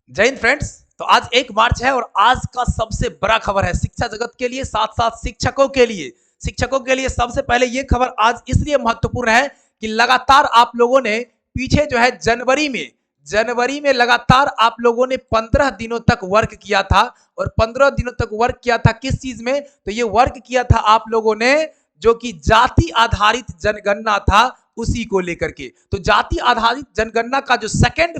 जय हिंद फ्रेंड्स। तो आज 1 मार्च है और आज का सबसे बड़ा खबर है शिक्षा जगत के लिए, साथ साथ शिक्षकों के लिए सबसे पहले ये खबर आज इसलिए महत्वपूर्ण है कि लगातार आप लोगों ने पीछे जो है जनवरी में लगातार आप लोगों ने 15 दिनों तक वर्क किया था। और 15 दिनों तक वर्क किया था किस चीज में? तो ये वर्क किया था आप लोगों ने जो कि जाति आधारित जनगणना था उसी को लेकर के। तो जाति आधारित जनगणना का जो सेकंड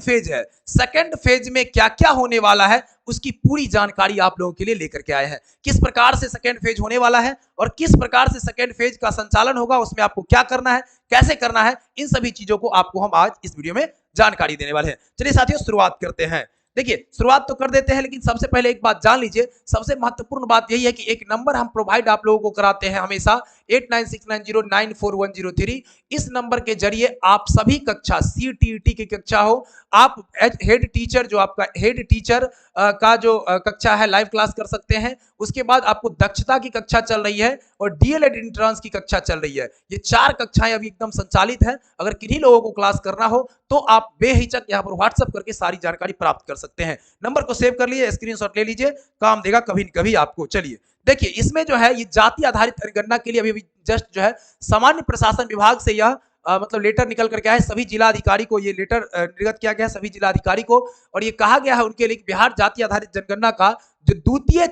फेज में क्या क्या होने वाला है उसकी पूरी जानकारी आप लोगों के लिए लेकर के आए हैं। किस प्रकार से सेकंड फेज होने वाला है और किस प्रकार से सेकंड फेज का संचालन होगा, उसमें आपको क्या करना है, कैसे करना है, इन सभी चीजों को आपको हम आज इस वीडियो में जानकारी देने वाले हैं। चलिए साथियों शुरुआत करते हैं। देखिए शुरुआत तो कर देते हैं, लेकिन सबसे पहले एक बात जान लीजिए। सबसे महत्वपूर्ण बात यही है कि एक नंबर हम प्रोवाइड आप लोगों को कराते हैं हमेशा 8969094103। इस नंबर के जरिए आप सभी कक्षा CTET की कक्षा हो, आप हेड टीचर जो आपका हेड टीचर का जो कक्षा है लाइव क्लास कर सकते हैं। उसके बाद आपको दक्षता की कक्षा चल रही है और DLED एंट्रेंस की कक्षा चल रही है। ये 4 कक्षाएं अभी एकदम संचालित है। अगर किन्हीं लोगों को क्लास करना हो तो आप बेहिचक यहाँ पर व्हाट्सएप करके सारी जानकारी प्राप्त कर सकते हैं। नंबर को सेव कर लीजिए, स्क्रीनशॉट ले लीजिए, काम देगा कभी न कभी आपको। चलिए देखिए इसमें जो है ये जाति आधारित जनगणना के लिए अभी जस्ट जो है सामान्य प्रशासन विभाग से यह मतलब लेटर निकल करके आया है। सभी जिला अधिकारी को ये लेटर निर्गत किया गया है, सभी जिला अधिकारी को, और ये कहा गया है उनके लिए बिहार जाति आधारित जनगणना का जो द्वितीय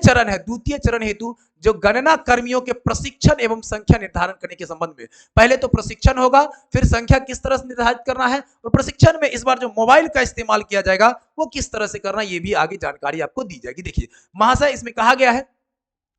चरण हेतु जो गणना कर्मियों के प्रशिक्षण एवं संख्या निर्धारण करने के संबंध में पहले तो प्रशिक्षण होगा, फिर संख्या किस तरह से निर्धारित करना है, और प्रशिक्षण में इस बार जो मोबाइल का इस्तेमाल किया जाएगा वो किस तरह से करना, ये भी आगे जानकारी आपको दी जाएगी। देखिए महाशय, इसमें कहा गया है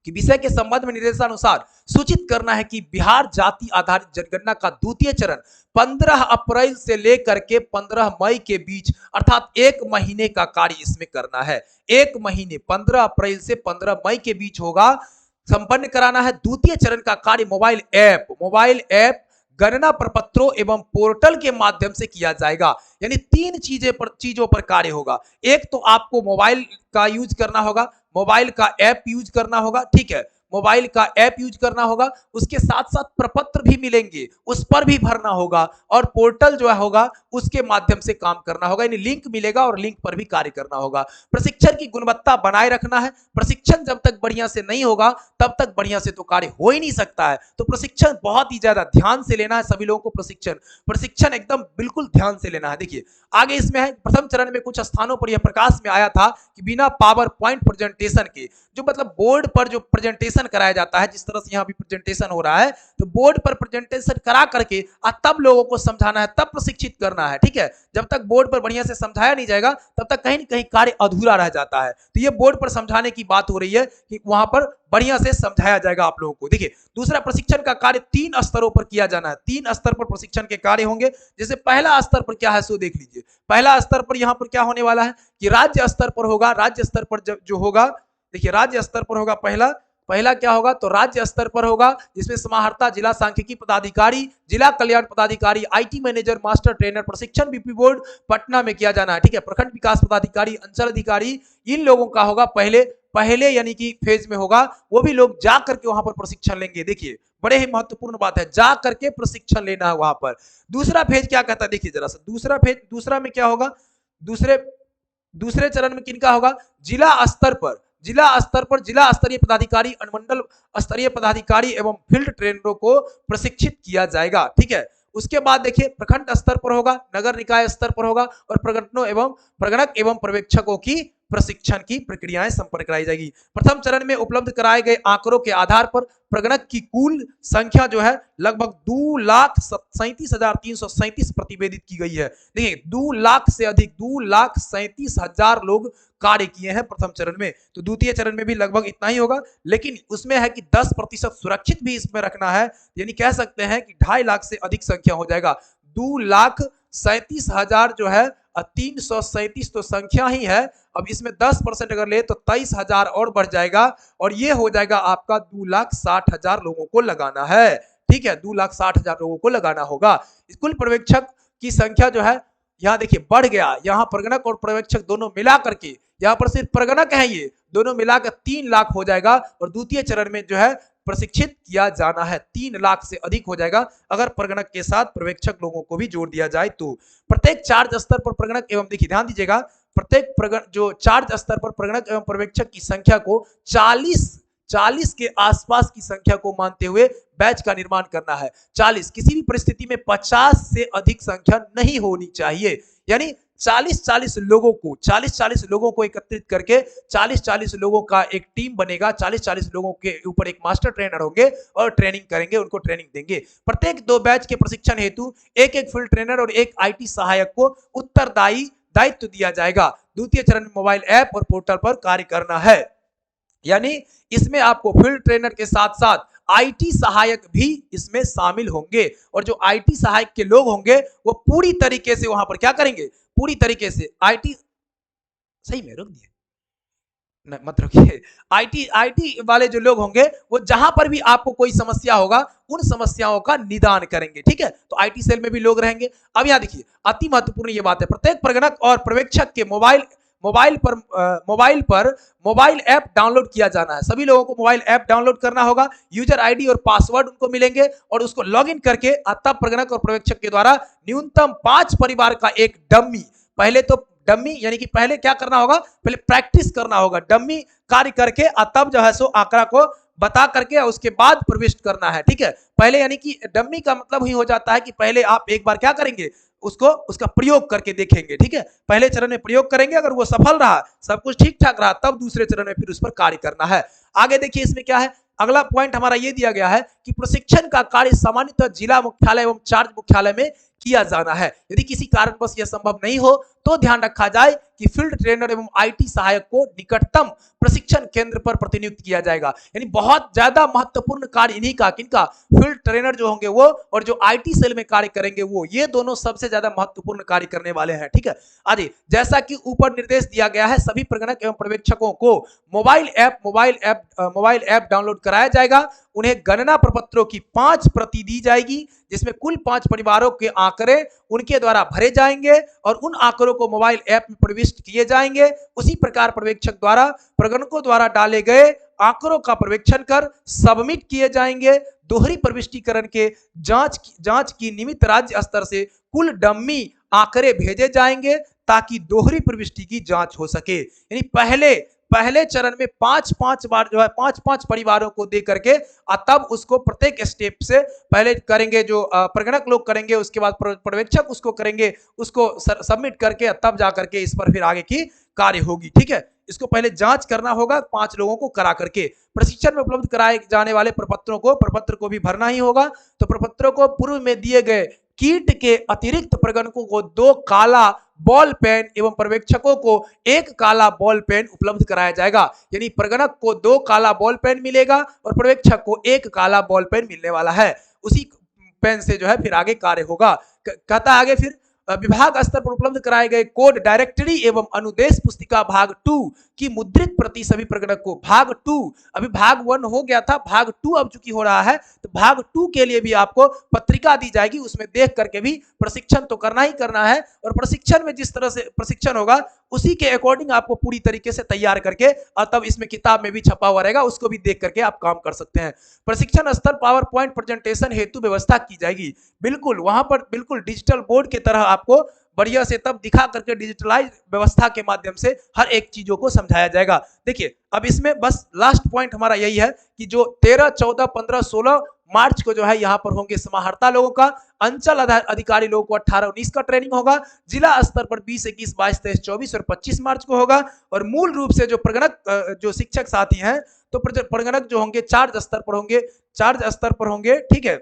कि विषय के संबंध में निर्देशानुसार सूचित करना है कि बिहार जाति आधारित जनगणना का द्वितीय चरण 15 अप्रैल से लेकर के 15 मई के बीच अर्थात 1 महीने का कार्य इसमें करना है। 1 महीने 15 अप्रैल से 15 मई के बीच होगा, संपन्न कराना है। द्वितीय चरण का कार्य मोबाइल ऐप गणना प्रपत्रों एवं पोर्टल के माध्यम से किया जाएगा। यानी 3 चीजों पर कार्य होगा। एक तो आपको मोबाइल का यूज करना होगा, मोबाइल का ऐप यूज करना होगा, ठीक है, मोबाइल का ऐप यूज करना होगा। उसके साथ साथ प्रपत्र भी मिलेंगे, उस पर भी भरना होगा, और पोर्टल जो होगा उसके माध्यम से काम करना होगा। यानी लिंक मिलेगा और लिंक पर भी कार्य करना होगा। प्रशिक्षण की गुणवत्ता बनाए रखना है। प्रशिक्षण जब तक बढ़िया से नहीं होगा तब तक बढ़िया से तो कार्य हो ही नहीं सकता है। तो प्रशिक्षण बहुत ही ज्यादा ध्यान से लेना है सभी लोगों को। प्रशिक्षण एकदम बिल्कुल ध्यान से लेना है। देखिए आगे इसमें है, प्रथम चरण में कुछ स्थानों पर यह प्रकाश में आया था कि बिना पावर पॉइंट प्रेजेंटेशन के, जो मतलब बोर्ड पर जो प्रेजेंटेशन कराया जाता है, जिस तरह से यहाँ भी प्रेजेंटेशन हो रहा है, तो बोर्ड पर प्रेजेंटेशन करा करके तब लोगों को समझाना है, तब प्रशिक्षित करना है, ठीक है। जब तक बोर्ड पर बढ़िया से समझाया नहीं जाएगा तब तक कहीं न कहीं कार्य अधूरा रह जाता है। तो ये बोर्ड पर समझाने की बात हो रही है कि वहां पर बढ़िया से समझाया जाएगा आप लोगों को। देखिए दूसरा, प्रशिक्षण का कार्य 3 स्तरों पर किया जाना है। 3 स्तर पर प्रशिक्षण के कार्य होंगे। जैसे पहला स्तर पर क्या है सो देख लीजिए। पहला स्तर पर यहाँ पर क्या होने वाला है कि राज्य स्तर पर होगा। राज्य स्तर पर जो होगा, देखिए राज्य स्तर पर होगा पहला क्या होगा, तो राज्य स्तर पर होगा, जिसमें समाहर्ता, जिला सांख्यिकी पदाधिकारी, जिला कल्याण पदाधिकारी, IT मैनेजर, मास्टर ट्रेनर प्रशिक्षण BP बोर्ड पटना में किया जाना है, ठीक है। प्रखंड विकास पदाधिकारी, अंचल अधिकारी, इन लोगों का होगा पहले यानी कि फेज में होगा। वो भी लोग जा करके वहां पर प्रशिक्षण लेंगे। देखिए बड़े ही महत्वपूर्ण बात है, जा करके प्रशिक्षण लेना है वहां पर। दूसरा फेज क्या कहता है, देखिए जरा सा दूसरा में क्या होगा, दूसरे चरण में किनका होगा, जिला स्तर पर जिला स्तरीय पदाधिकारी, अनुमंडल स्तरीय पदाधिकारी एवं फील्ड ट्रेनरों को प्रशिक्षित किया जाएगा, ठीक है। उसके बाद देखिए प्रखंड स्तर पर होगा, नगर निकाय स्तर पर होगा, और प्रगणक एवं पर्यवेक्षकों की प्रशिक्षण की प्रक्रियाएं संपन्न कराई जाएगी। प्रथम चरण में उपलब्ध कराए गए आंकड़ों के आधार पर प्रगणक की कुल संख्या जो है लगभग 2,37,337 प्रतिवेदित की गई है। देखिए 2 लाख से अधिक 2,37,000 लोग कार्य किए हैं प्रथम चरण में। तो द्वितीय चरण में भी लगभग इतना ही होगा, लेकिन उसमें है कि 10% सुरक्षित भी इसमें रखना है। यानी कह सकते हैं कि 2.5 लाख से अधिक संख्या हो जाएगा। 2,37,000 जो है 337 तो संख्या ही है। अब इसमें 10% अगर ले तो 23,000 और बढ़ जाएगा, और ये हो जाएगा आपका 2,60,000 लोगों को लगाना है, ठीक है। 2,60,000 लोगों को लगाना होगा। कुल पर्यवेक्षक की संख्या जो है यहाँ देखिए बढ़ गया। यहाँ प्रगणक और पर्यवेक्षक दोनों मिला करके, यहाँ पर सिर्फ प्रगणक है, ये दोनों मिलाकर 3 लाख हो जाएगा। और द्वितीय चरण में जो है प्रशिक्षित किया जाना है 3 लाख से अधिक हो जाएगा अगर प्रगणक के साथ पर्यवेक्षक लोगों को भी जोड़ दिया जाए तो। प्रत्येक चार्ज स्तर पर प्रगणक एवं, देखिए ध्यान दीजिएगा, प्रत्येक जो चार्ज स्तर पर प्रगणक एवं पर्यवेक्षक की संख्या को 40 के आसपास की संख्या को मानते हुए बैच का निर्माण करना है। 40, किसी भी परिस्थिति में 50 से अधिक संख्या नहीं होनी चाहिए। यानी 40 लोगों को एकत्रित करके 40 लोगों का एक टीम बनेगा। 40 लोगों के ऊपर एक मास्टर ट्रेनर होंगे और ट्रेनिंग करेंगे, उनको ट्रेनिंग देंगे। प्रत्येक 2 बैच के प्रशिक्षण हेतु एक फील्ड ट्रेनर और एक IT सहायक को उत्तरदायी दायित्व दिया जाएगा। द्वितीय चरण में मोबाइल ऐप और पोर्टल पर कार्य करना है। यानी इसमें आपको फील्ड ट्रेनर के साथ साथ IT सहायक भी इसमें शामिल होंगे, और जो IT सहायक के लोग होंगे वो पूरी तरीके से वहां पर क्या करेंगे, पूरी तरीके से IT सही में रोक दिए मत रखिए। IT वाले जो लोग होंगे वो जहां पर भी आपको कोई समस्या होगा उन समस्याओं का निदान करेंगे। ठीक है, तो IT सेल में भी लोग रहेंगे। अब यहां देखिए अति महत्वपूर्ण ये बात है, प्रत्येक प्रगणक और पर्यवेक्षक के मोबाइल पर मोबाइल ऐप डाउनलोड किया जाना है। सभी लोगों को मोबाइल ऐप डाउनलोड करना होगा। यूजर ID और पासवर्ड उनको मिलेंगे और उसको लॉगिन करके तब प्रगणक और पर्यवेक्षक के द्वारा न्यूनतम 5 परिवार का एक डम्मी, पहले तो डम्मी यानी कि पहले क्या करना होगा, पहले प्रैक्टिस करना होगा, डम्मी कार्य करके तब जो है सो आंकड़ा को बता करके उसके बाद प्रविष्ट करना है। ठीक है, पहले यानी कि डम्मी का मतलब ही हो जाता है कि पहले आप एक बार क्या करेंगे, उसका प्रयोग करके देखेंगे। ठीक है, पहले चरण में प्रयोग करेंगे, अगर वो सफल रहा, सब कुछ ठीक ठाक रहा, तब दूसरे चरण में फिर उस पर कार्य करना है। आगे देखिए इसमें क्या है, अगला पॉइंट हमारा ये दिया गया है कि प्रशिक्षण का कार्य सामान्यतः जिला मुख्यालय एवं चार्ज मुख्यालय में किया जाना है। यदि किसी कारणवश यह संभव नहीं हो तो ध्यान रखा जाए कि फील्ड ट्रेनर एवं IT सहायक को निकटतम प्रशिक्षण केंद्र पर प्रतिनियुक्त किया जाएगा। यानी बहुत ज्यादा महत्वपूर्ण कार्य इन्हीं का, किनका, फील्ड ट्रेनर जो होंगे वो और जो IT सेल में कार्य करेंगे वो, ये दोनों सबसे ज्यादा महत्वपूर्ण कार्य करने वाले हैं। ठीक है, आदि जैसा कि ऊपर निर्देश दिया गया है, सभी प्रगणक एवं पर्यवेक्षकों को मोबाइल ऐप डाउनलोड कराया जाएगा। उन्हें गणना प्रपत्रों की 5 प्रति दी जाएगी, जिसमें कुल 5 परिवारों के आंकड़े उनके द्वारा भरे जाएंगे और उन आंकड़ों को मोबाइल ऐप में प्रविष्ट किए जाएंगे। उसी प्रकार पर्यवेक्षक द्वारा प्रगणकों द्वारा डाले गए आंकड़ों का पर्यवेक्षण कर सबमिट किए जाएंगे। दोहरी प्रविष्टिकरण के जांच की निमित्त राज्य स्तर से कुल डम्मी आंकड़े भेजे जाएंगे ताकि दोहरी प्रविष्टि की जांच हो सके। यानी पहले चरण में 5 बार जो है 5 परिवारों को दे करके तब उसको प्रत्येक स्टेप से पहले करेंगे, जो प्रगणक लोग करेंगे, उसके बाद पर्यवेक्षक उसको करेंगे, उसको सबमिट करके तब जा करके इस पर फिर आगे की कार्य होगी। ठीक है, इसको पहले जांच करना होगा 5 लोगों को करा करके। प्रशिक्षण में उपलब्ध कराए जाने वाले प्रपत्र को भी भरना ही होगा। तो प्रपत्रों को पूर्व में दिए गए कीट के अतिरिक्त प्रगणकों को 2 काला बॉल पेन एवं पर्यवेक्षकों को 1 काला बॉल पेन उपलब्ध कराया जाएगा। यानी प्रगणक को 2 काला बॉल पेन मिलेगा और पर्यवेक्षक को 1 काला बॉल पेन मिलने वाला है। उसी पेन से जो है फिर आगे कार्य होगा। कहता है आगे फिर विभाग स्तर पर उपलब्ध कराए गए कोड, डायरेक्टरी एवं अनुदेश पुस्तिका भाग 2 की मुद्रित प्रति सभी प्रगणक को, भाग 2 अभी भाग 1 हो गया था, भाग 2 अब चूंकि हो रहा है तो भाग 2 के लिए भी आपको पत्रिका दी जाएगी। उसमें देख करके भी प्रशिक्षण तो करना ही करना है और प्रशिक्षण में जिस तरह से प्रशिक्षण होगा उसी के अकॉर्डिंग आपको पूरी तरीके से तैयार करके और तब इसमें किताब में भी छपा हुआ रहेगा, उसको भी देख करके आप काम कर सकते हैं। प्रशिक्षण स्तर पावर पॉइंट प्रेजेंटेशन हेतु व्यवस्था की जाएगी। बिल्कुल वहां पर बिल्कुल डिजिटल बोर्ड की तरह आपको बढ़िया से तब दिखा करके डिजिटलाइज व्यवस्था के माध्यम से हर एक चीजों को समझाया जाएगा। देखिए अब इसमें बस लास्ट पॉइंट हमारा यही है कि जो 13, 14, 15, 16 मार्च को जो है यहाँ पर होंगे समाहर्ता लोगों का, अंचल अधिकारी लोगों को 18, 19 का ट्रेनिंग होगा, जिला स्तर पर 20, 21, 22, 23, 24 और 25 मार्च को होगा। और मूल रूप से जो प्रगणक जो शिक्षक साथी हैं तो प्रगणक जो होंगे चार्ज स्तर पर होंगे। ठीक है,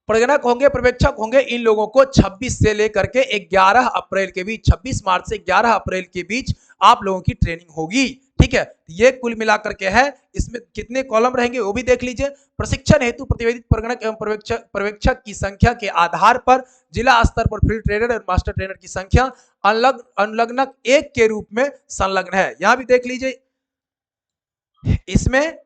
प्रगणक होंगे, पर्यवेक्षक होंगे, इन लोगों को 26 से लेकर के 11 अप्रैल के बीच, 26 मार्च से 11 अप्रैल के बीच आप लोगों की ट्रेनिंग होगी। ठीक है, ये कुल मिलाकर के है। इसमें कितने कॉलम रहेंगे वो भी देख लीजिए। प्रशिक्षण हेतु प्रतिवेदित प्रगणक एवं पर्यवेक्षक की संख्या के आधार पर जिला स्तर पर फील्ड ट्रेनर और मास्टर ट्रेनर की संख्या अनुलग्नक 1 के रूप में संलग्न है। यहां भी देख लीजिए। इसमें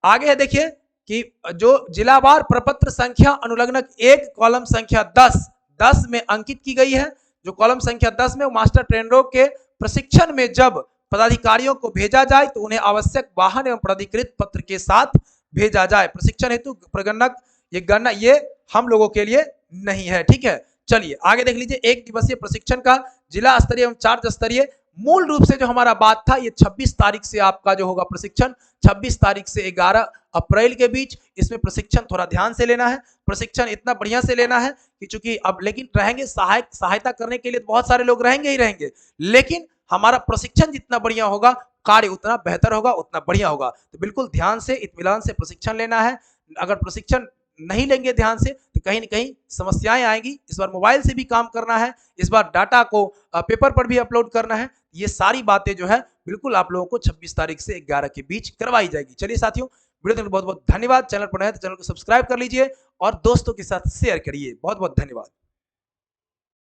आगे है देखिए कि जो जिलावार प्रपत्र संख्या अनुलग्नक 1 कॉलम संख्या 10 में अंकित की गई है। जो कॉलम संख्या 10 में मास्टर ट्रेनरों के प्रशिक्षण में जब पदाधिकारियों को भेजा जाए तो उन्हें आवश्यक वाहन एवं प्राधिकृत पत्र के साथ भेजा जाए। प्रशिक्षण हेतु प्रगणक ये गणना ये हम लोगों के लिए नहीं है। ठीक है, चलिए आगे देख लीजिए, 1 दिवसीय प्रशिक्षण का जिला स्तरीय एवं चार्ज स्तरीय। मूल रूप से जो हमारा बात था, ये 26 तारीख से आपका जो होगा प्रशिक्षण, 26 तारीख से 11 अप्रैल के बीच। इसमें प्रशिक्षण थोड़ा ध्यान से लेना है, प्रशिक्षण इतना बढ़िया से लेना है कि चूंकि अब लेकिन रहेंगे सहायता करने के लिए बहुत सारे लोग रहेंगे ही रहेंगे, लेकिन हमारा प्रशिक्षण जितना बढ़िया होगा, कार्य उतना बेहतर होगा, उतना बढ़िया होगा। तो बिल्कुल ध्यान से, इत्मीनान से प्रशिक्षण लेना है। अगर प्रशिक्षण नहीं लेंगे ध्यान से तो कहीं ना कहीं समस्याएं आएंगी। इस बार मोबाइल से भी काम करना है, इस बार डाटा को पेपर पर भी अपलोड करना है। ये सारी बातें जो है बिल्कुल आप लोगों को 26 तारीख से 11 के बीच करवाई जाएगी। चलिए साथियों, वीडियो देखने बहुत बहुत धन्यवाद। चैनल पर नए तो चैनल को सब्सक्राइब कर लीजिए और दोस्तों के साथ शेयर करिए। बहुत बहुत धन्यवाद।